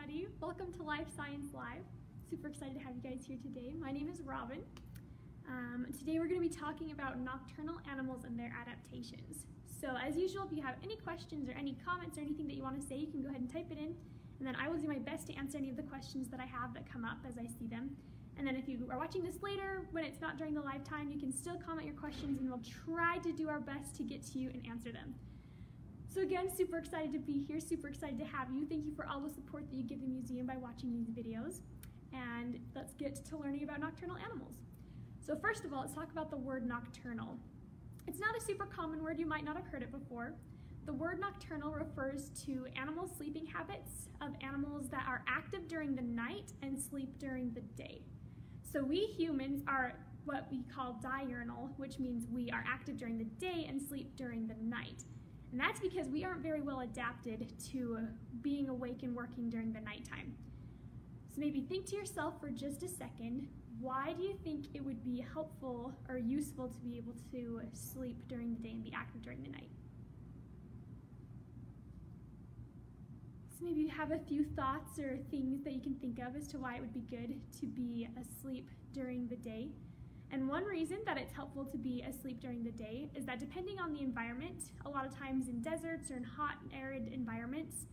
everybody. Welcome to Life Science Live. Super excited to have you guys here today. My name is Robin. Today we're going to be talking about nocturnal animals and their adaptations. So as usual, if you have any questions or any comments or anything that you want to say, you can go ahead and type it in, and then I will do my best to answer any of the questions that I have that come up as I see them. And then if you are watching this later, when it's not during the live time, you can still comment your questions and we'll try to do our best to get to you and answer them. So again, super excited to be here, super excited to have you. Thank you for all the support that you give the museum by watching these videos. And let's get to learning about nocturnal animals. So first of all, let's talk about the word nocturnal. It's not a super common word, you might not have heard it before. The word nocturnal refers to animal sleeping habits of animals that are active during the night and sleep during the day. So we humans are what we call diurnal, which means we are active during the day and sleep during the night. And that's because we aren't very well adapted to being awake and working during the nighttime. So maybe think to yourself for just a second, why do you think it would be helpful or useful to be able to sleep during the day and be active during the night? So maybe you have a few thoughts or things that you can think of as to why it would be good to be asleep during the day. And one reason that it's helpful to be asleep during the day is that depending on the environment, a lot of times in deserts or in hot and arid environments,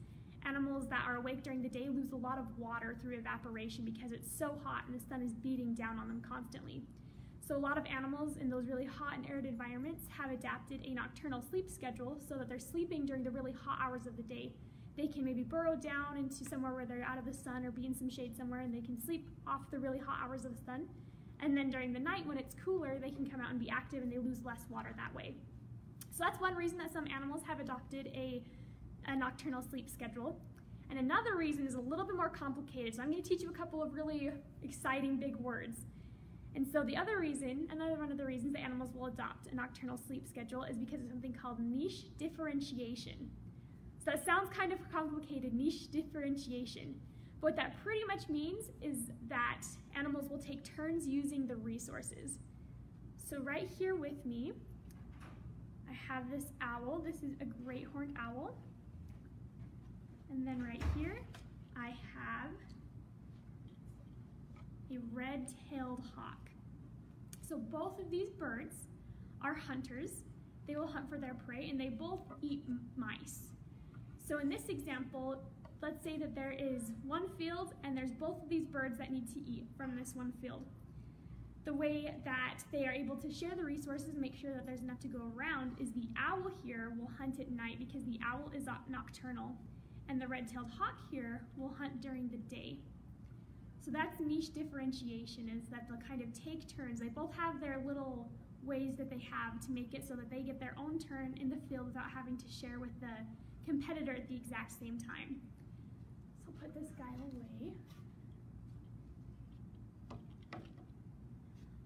animals that are awake during the day lose a lot of water through evaporation because it's so hot and the sun is beating down on them constantly. So a lot of animals in those really hot and arid environments have adapted a nocturnal sleep schedule so that they're sleeping during the really hot hours of the day. They can maybe burrow down into somewhere where they're out of the sun or be in some shade somewhere and they can sleep off the really hot hours of the sun. And then during the night when it's cooler, they can come out and be active and they lose less water that way. So that's one reason that some animals have adopted a nocturnal sleep schedule. And another reason is a little bit more complicated. So I'm going to teach you a couple of really exciting big words. And so another one of the reasons that animals will adopt a nocturnal sleep schedule is because of something called niche differentiation. So that sounds kind of complicated, niche differentiation. But what that pretty much means is that animals will take turns using the resources. So right here with me, I have this owl. This is a great horned owl. And then right here, I have a red-tailed hawk. So both of these birds are hunters. They will hunt for their prey, and they both eat mice. So in this example, let's say that there is one field and there's both of these birds that need to eat from this one field. The way that they are able to share the resources and make sure that there's enough to go around is the owl here will hunt at night because the owl is nocturnal, and the red-tailed hawk here will hunt during the day. So that's niche differentiation, is that they'll kind of take turns. They both have their little ways that they have to make it so that they get their own turn in the field without having to share with the competitor at the exact same time. So I'll put this guy away.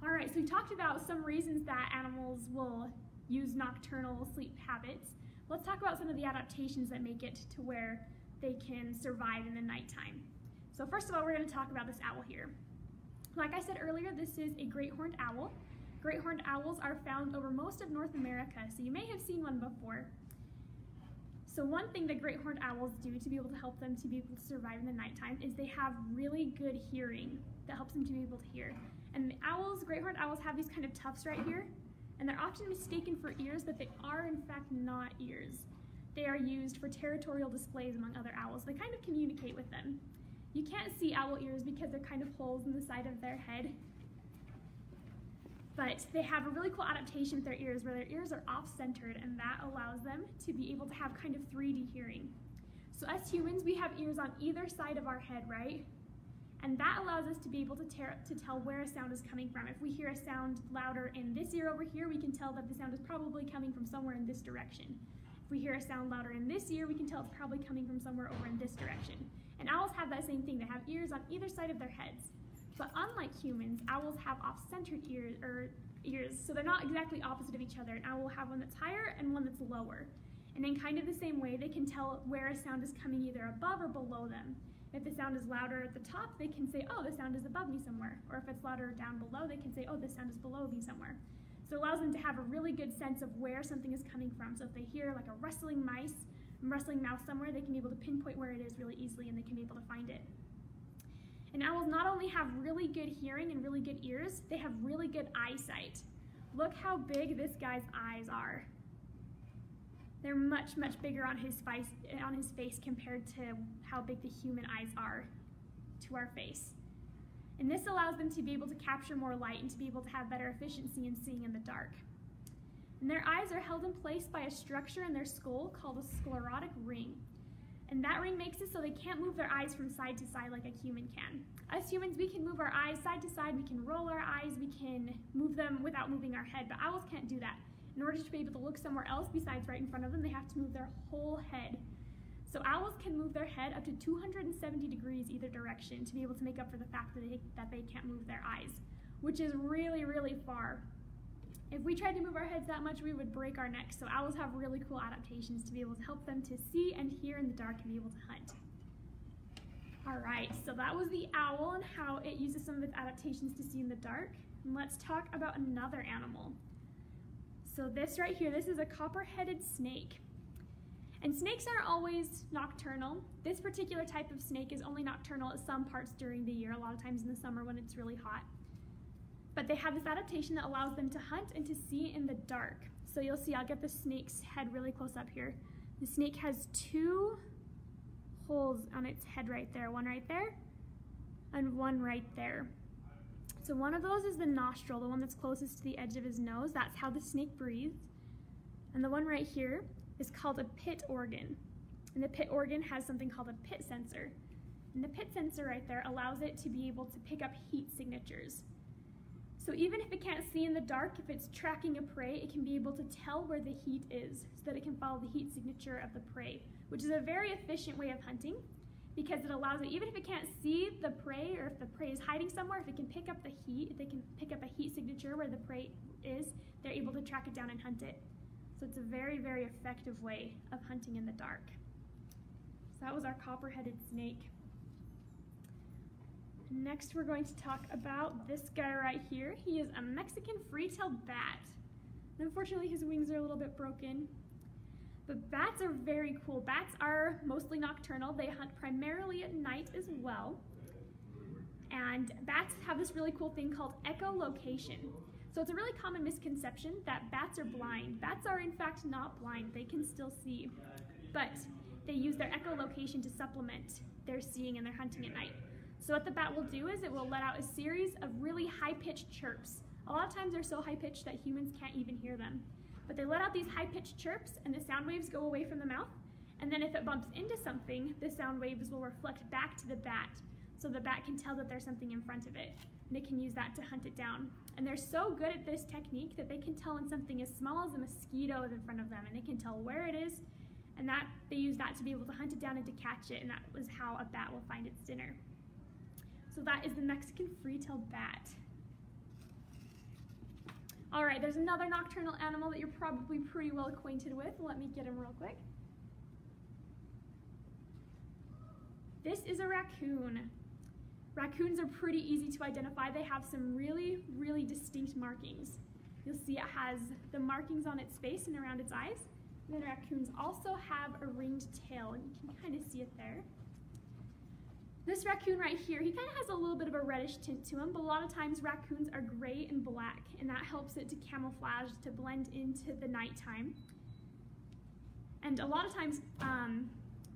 All right, so we talked about some reasons that animals will use nocturnal sleep habits. Let's talk about some of the adaptations that make it to where they can survive in the nighttime. So first of all, we're going to talk about this owl here. Like I said earlier, this is a great horned owl. Great horned owls are found over most of North America, so you may have seen one before. So one thing that great horned owls do to be able to help them to be able to survive in the nighttime is they have really good hearing that helps them to be able to hear. And the owls, great horned owls, have these kind of tufts right here, and they're often mistaken for ears, but they are in fact not ears. They are used for territorial displays among other owls. They kind of communicate with them. You can't see owl ears because they're kind of holes in the side of their head. But they have a really cool adaptation with their ears where their ears are off-centered, and that allows them to be able to have kind of 3D hearing. So as humans, we have ears on either side of our head, right? And that allows us to be able to tell where a sound is coming from. If we hear a sound louder in this ear over here, we can tell that the sound is probably coming from somewhere in this direction. If we hear a sound louder in this ear, we can tell it's probably coming from somewhere over in this direction. And owls have that same thing. They have ears on either side of their heads. But unlike humans, owls have off-centered ears, so they're not exactly opposite of each other. An owl will have one that's higher and one that's lower. And in kind of the same way, they can tell where a sound is coming either above or below them. If the sound is louder at the top, they can say, oh, the sound is above me somewhere. Or if it's louder down below, they can say, oh, the sound is below me somewhere. So it allows them to have a really good sense of where something is coming from. So if they hear like a rustling mice rustling mouse somewhere, they can be able to pinpoint where it is really easily and they can be able to find it. And owls not only have really good hearing and really good ears, they have really good eyesight. Look how big this guy's eyes are. They're much, much bigger on his face compared to how big the human eyes are to our face. And this allows them to be able to capture more light and to be able to have better efficiency in seeing in the dark. And their eyes are held in place by a structure in their skull called a sclerotic ring. And that ring makes it so they can't move their eyes from side to side like a human can. Us humans, we can move our eyes side to side, we can roll our eyes, we can move them without moving our head, but owls can't do that. In order to be able to look somewhere else besides right in front of them, they have to move their whole head. So owls can move their head up to 270 degrees either direction to be able to make up for the fact that they can't move their eyes, which is really, really far. If we tried to move our heads that much, we would break our necks. So owls have really cool adaptations to be able to help them to see and hear in the dark and be able to hunt. All right, so that was the owl and how it uses some of its adaptations to see in the dark. And let's talk about another animal. So this right here, this is a copperheaded snake. And snakes aren't always nocturnal. This particular type of snake is only nocturnal at some parts during the year, a lot of times in the summer when it's really hot. But they have this adaptation that allows them to hunt and to see in the dark. So you'll see, I'll get the snake's head really close up here. The snake has two holes on its head right there, one right there and one right there. So one of those is the nostril, the one that's closest to the edge of his nose. That's how the snake breathes. And the one right here is called a pit organ. And the pit organ has something called a pit sensor. And the pit sensor right there allows it to be able to pick up heat signatures. So even if it can't see in the dark, if it's tracking a prey, it can be able to tell where the heat is so that it can follow the heat signature of the prey, which is a very efficient way of hunting because it allows it, even if it can't see the prey or if the prey is hiding somewhere, if it can pick up the heat, if they can pick up a heat signature where the prey is, they're able to track it down and hunt it. So it's a very, very effective way of hunting in the dark. So that was our copperheaded snake. Next, we're going to talk about this guy right here. He is a Mexican free-tailed bat. Unfortunately, his wings are a little bit broken. But bats are very cool. Bats are mostly nocturnal. They hunt primarily at night as well. And bats have this really cool thing called echolocation. So it's a really common misconception that bats are blind. Bats are in fact not blind. They can still see. But they use their echolocation to supplement their seeing and their hunting at night. So what the bat will do is it will let out a series of really high-pitched chirps. A lot of times they're so high-pitched that humans can't even hear them. But they let out these high-pitched chirps and the sound waves go away from the mouth. And then if it bumps into something, the sound waves will reflect back to the bat. So the bat can tell that there's something in front of it. And it can use that to hunt it down. And they're so good at this technique that they can tell when something as small as a mosquito is in front of them. And they can tell where it is. And that they use that to be able to hunt it down and to catch it. And that was how a bat will find its dinner. So that is the Mexican free-tailed bat. All right, there's another nocturnal animal that you're probably pretty well acquainted with. Let me get him real quick. This is a raccoon. Raccoons are pretty easy to identify. They have some really, really distinct markings. You'll see it has the markings on its face and around its eyes. And then raccoons also have a ringed tail, and you can kind of see it there. This raccoon right here, he kind of has a little bit of a reddish tint to him, but a lot of times raccoons are gray and black, and that helps it to camouflage, to blend into the nighttime. And a lot of times,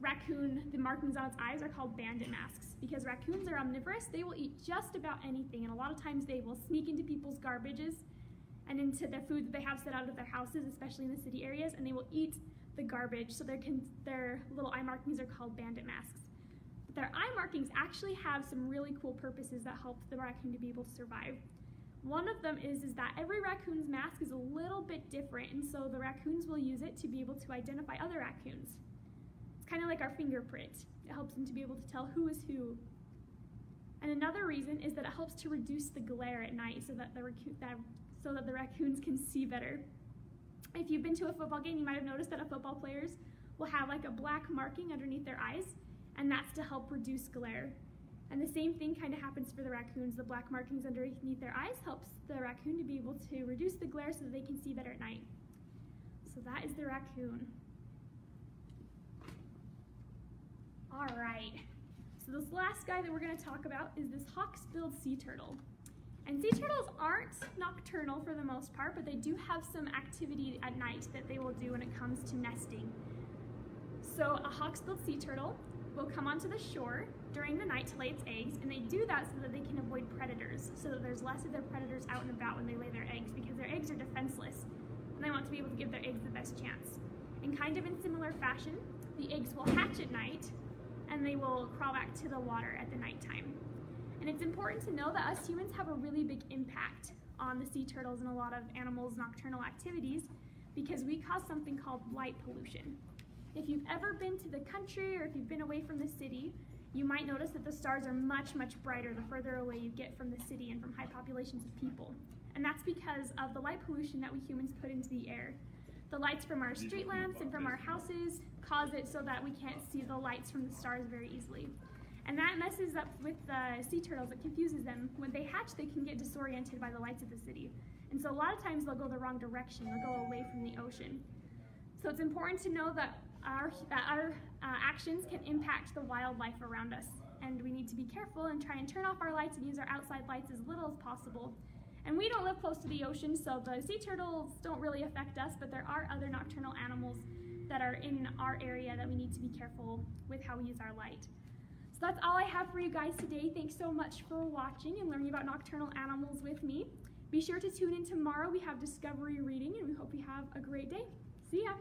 raccoon, the markings on its eyes are called bandit masks, because raccoons are omnivorous. They will eat just about anything, and a lot of times they will sneak into people's garbages and into the food that they have set out of their houses, especially in the city areas, and they will eat the garbage, so their little eye markings are called bandit masks. Their eye markings actually have some really cool purposes that help the raccoon to be able to survive. One of them is that every raccoon's mask is a little bit different, and so the raccoons will use it to be able to identify other raccoons. It's kind of like our fingerprint. It helps them to be able to tell who is who. And another reason is that it helps to reduce the glare at night so that the raccoons can see better. If you've been to a football game, you might have noticed that football players will have like a black marking underneath their eyes, and that's to help reduce glare. And the same thing kind of happens for the raccoons. The black markings underneath their eyes helps the raccoon to be able to reduce the glare so that they can see better at night. So that is the raccoon. right, so this last guy that we're going to talk about is this hawk-billed sea turtle. And sea turtles aren't nocturnal for the most part, but they do have some activity at night that they will do when it comes to nesting. So a hawk-billed sea turtle will come onto the shore during the night to lay its eggs, and they do that so that they can avoid predators, so that there's less of their predators out and about when they lay their eggs, because their eggs are defenseless, and they want to be able to give their eggs the best chance. And kind of in similar fashion, the eggs will hatch at night, and they will crawl back to the water at the nighttime. And it's important to know that us humans have a really big impact on the sea turtles and a lot of animals' nocturnal activities because we cause something called light pollution. If you've ever been to the country or if you've been away from the city, you might notice that the stars are much, much brighter the further away you get from the city and from high populations of people. And that's because of the light pollution that we humans put into the air. The lights from our street lamps and from our houses cause it so that we can't see the lights from the stars very easily. And that messes up with the sea turtles. It confuses them. When they hatch, they can get disoriented by the lights of the city. And so a lot of times they'll go the wrong direction. They'll go away from the ocean. So it's important to know that our actions can impact the wildlife around us. And we need to be careful and try and turn off our lights and use our outside lights as little as possible. And we don't live close to the ocean, so the sea turtles don't really affect us, but there are other nocturnal animals that are in our area that we need to be careful with how we use our light. So that's all I have for you guys today. Thanks so much for watching and learning about nocturnal animals with me. Be sure to tune in tomorrow. We have discovery reading, and we hope you have a great day. See ya!